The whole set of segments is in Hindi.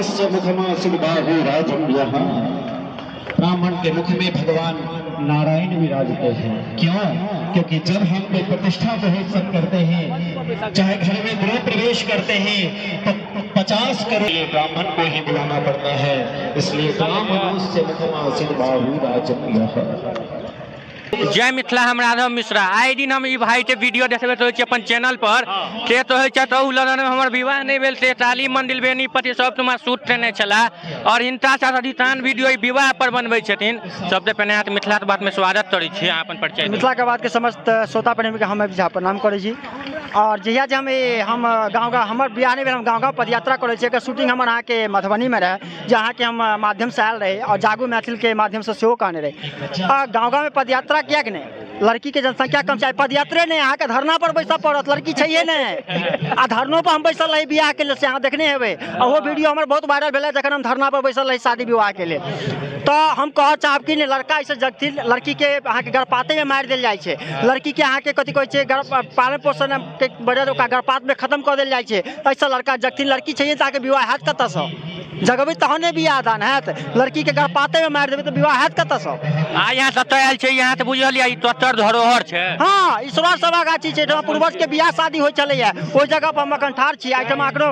मनुष्य मुखमासुर बाहु राजम यहाँ। ब्राह्मण के मुख में भगवान नारायण विराजते हैं। क्यों? क्योंकि जब हम कोई प्रतिष्ठा महोत्सव करते हैं, चाहे घर में गृह प्रवेश करते हैं, तो 50 करोड़ ब्राह्मण को ही बुलाना पड़ता है। इसलिए मनुष्य मुखमासुर बाहु राजम यहाँ। जय मिथिला। हम राघव मिश्रा। आए दिन हम भाई के वीडियो देखबे तो अपन चैनल पर के तो तो लड़न में हमर विवाह नहीं भेल से ताली मंदिर बेनी पति सब तुम शूट ट्रेने चला और हिनका साथ अधिकांश वीडियो विवाह पर बनबै छथिन। सबसे पहले हाथ मिथिला के बात में स्वागत करै छी। अपन परिचय मिथिला के बात के समस्त श्रोता प्रेमी के हम प्रणाम करै छी। और जहिया जे हम गाँव हमर बियाह नहीं भेल, हम गाँव पदयात्रा करै छी। एकर शूटिंग हमर अहाँ के मधुबनी में रहे, जहाँ के हम माध्यम से आयल रहे और जागू मैथिल के माध्यम से सेहो कहने रहे। गाँव में पदयात्रा किया कि नहीं, लड़की के जनसंख्या कम चाहे पदयात्रे नहीं, अहाँ के धरना पर बैसा पड़त, लड़की चाहिए नहीं। आ धरनों पर हम बैसल रही बियाह के लिए, से अहाँ देखने हेबै। और वो वीडियो हमर बहुत वायरल भेल जखन हम धरना पर बैसल रही शादी विवाह के लिए। तो हम कह चाहब कि लड़का ऐसे जगथिन, लड़की के अहाँ के गर्भपाते में मारि देल जाइ छै, लड़की के अहाँ के कथी कहै छै पालन पोषण के वजह ओकरा गर्भपात में खत्म कऽ देल जाइ छै। ऐसा लड़का जगथिन, लड़की चाहिए ताकि विवाह हैत कतऽसँ? जगबै तहने बियाह दान हैत। लड़की के गर्भपाते में मारि देबै तऽ विवाह हैत कतऽसँ? आ यहाँ ततऽ आयल छै, यहाँ तऽ बुझल या ई तोतर धरोहर छै। हाँ, ई सौराठ सभा गाछी छै, जहाँ पूर्वज के बियाह शादी होइ छलैया। ओहि जगह पर हम अखन ठाढ़ छी। एहिठाम अखनो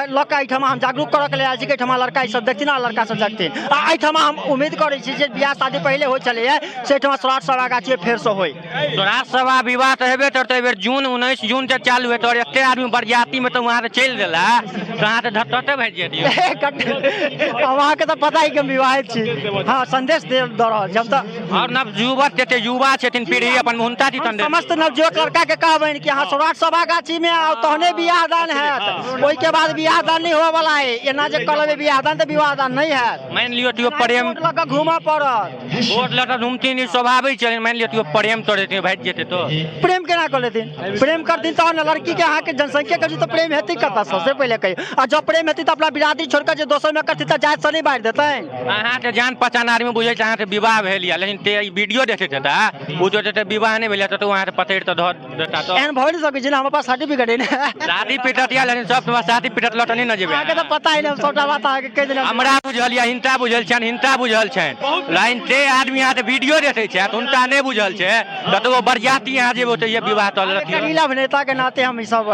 लऽ कऽ एहिठाम हम जागरूक करऽ के लेल आयल छी कि एहिठाम लड़का ई सब देखथिन आ लड़का सब जगथिन। आ एहिठाम हम उम्मीद करै छी जे बियाह शादी पहिले होइ छलैया से एहिठाम सौराठ सभा गाछी फेर से होइ। सौराठ सभा विवाह तऽ हेबे करतै। बेर जून 19 जून से चालू हेतै और एते आदमी बरियाती में तो वहाँ से चलि देला तो अहाँ तऽ धत्ते भेज दियौ। वहाँ के तो पता ही कि हम विवाहित छी। हाँ, संदेश दे रहल जब तक और नवयुवक जते युवा छथिन पीढ़ी अपन हुनका दी संदेश। समस्त नवयुवक लड़का के कहबनि कि हाँ सौराठ सभा गाछी में आओ तहने बियाह दान हैत। ओहि के बाद बियाह दान नहीं होए वाला है। एना जे कहलबै बियाह दान तऽ विवाह दान नहीं हैत। मान लियो तो प्रेम लऽ कऽ घूमऽ पड़त। वोट लऽ घूमती स्वभाविक चले। मान लियो तो प्रेम तोड़े भाज जेते तो प्रेम केना कर लेथिन? प्रेम करथिन तहन लड़की के अहाँ के जनसंख्या करथिन तो प्रेम हेतै कतऽ? सबसे पहले कहियो। आ जब प्रेम हेतै तो अपना बिरादरी छोड़ के जे दोसर में करथिन तऽ जाति से नहीं बांटि देतैन। अहाँ के जान पहचान आदमी बुझे छै अहाँ के विवाह भेल या, लेकिन ते वीडियो देखे छै ता वो जो ते विवाह नहीं भेल तो वहाँ पतैर तो धर देता। तो एहन भऽ नहीं सकै छै ना, हमर पास सर्टिफिकेट है ना। शादी पिटत या, लेकिन सब तुम्हारा शादी पिटत लट नहीं न जेबे। अहाँ के तो पता ही नहीं, छोटा बात अहाँ के कहि देना। हमरा बुझल या, हिनका बुझल छन, हिनका बुझल छन, लाइन ते आदमी यहाँ वीडियो देखे छै तो उनका नहीं बुझल छै तो वो बरियाती यहाँ जेबो तो ये विवाह तो करीला अभिनेता के नाते हम ई सब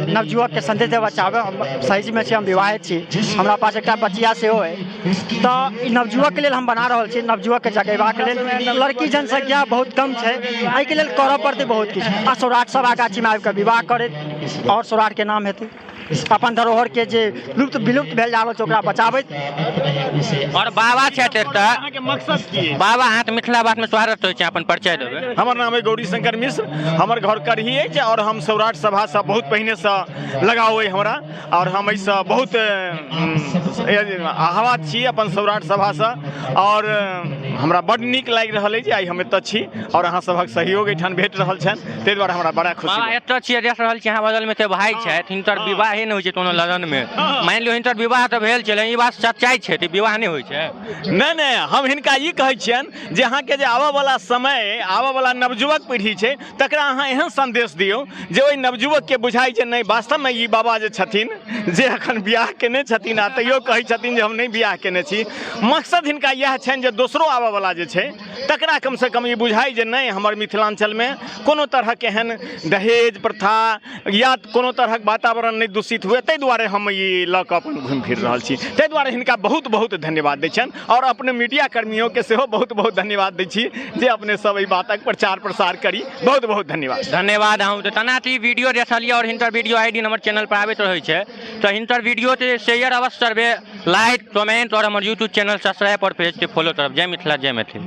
नवयुवक के संदेश देबऽ चाहबै। हम सही में छी, हम विवाहित छी, हमरा पास एकटा बचिया सेहो है। तो ई नवयुवक के लेल हम बना रहल छी, नवयुवक के जगेबाक लेल। लड़की जनसंख्या बहुत कम छै, एहि के लेल करऽ पड़तै बहुत किछु। आ सौराठ सभा गाछी में आबि कऽ विवाह करैत और सौराठ के नाम हेतै। अपन धरोहर के जे विलुप्त भेल जा रहल छै ओकरा बचाबैत। और बाबा छै एकटा मकसद की बाबा अहाँ तऽ मिथिला बात में स्वागत होइ छै। अपन परिचय देबै। हमर नाम है गौरी शंकर मिश्र, हमर घर करही है और हम सौराठ सभा से बहुत पहले से लगाव है हमरा। और हम ऐसा बहुत आह्वात छी अपन सौराठ सभा से। और हमरा बड़ नीक लागि रहल है जे आइ हम एतऽ छी और अहाँ सभक सहयोग एठान भेट रहल छनि, ताहि दुआरे हमरा बड़ा खुशी। बाबा एतऽ छियै, देख रहल छी अहाँ बगल में ते भाई छथि, हिनकर विवाह नहीं होइ छै कोनो लगन में। मान लियो हिनकर विवाह तऽ भेल छलै, ई बात सच्चाई छै तऽ विवाह नहीं होइ छै? नहीं, हम हिनका ई कहै छियनि जे अहाँके जे आबऽ वाला समय, आबऽ वाला नवयुवक पीढ़ी छै तकरा अहाँ एहन संदेश दियौ जे ओहि नवयुवक के बुझाइ जे नहीं वास्तव में ई बाबा जे छथिन जे अखन बियाह केने छथिन आ तैयो कहै छथिन जे हम नहीं बियाह केने छी। मकसद हिनका इएह छनि जे दोसरो आबऽ वाला जे छै तकरा कम से कम ई बुझाइ जे नहीं हमर मिथिलांचल में कोनो तरहक एहन दहेज प्रथा या कोनो तरहक वातावरण नहीं दूषित हुए। ताहि दुआरे हम ई लऽ कऽ अपन घुमि फिर रहल छी। ताहि दुआरे हिनका बहुत बहुत धन्यवाद दै छनि और अपने मीडिया कर्मियों के सेहो बहुत बहुत धन्यवाद दै छी जे अपने सब एहि बातक प्रचार प्रसार करी। बहुत बहुत धन्यवाद। धन्यवाद। हम तो तना वीडियो देखलिए और हिनकर वीडियो आईडी हमर चैनल पर आबैत रहै छै तो हिनकर वीडियो के शेयर अवश्य करबे, लाइक कमेंट और हमर यूट्यूब चैनल सब्सक्राइब और पेज के फॉलो करब। जय मिथिला, जय मैथिल।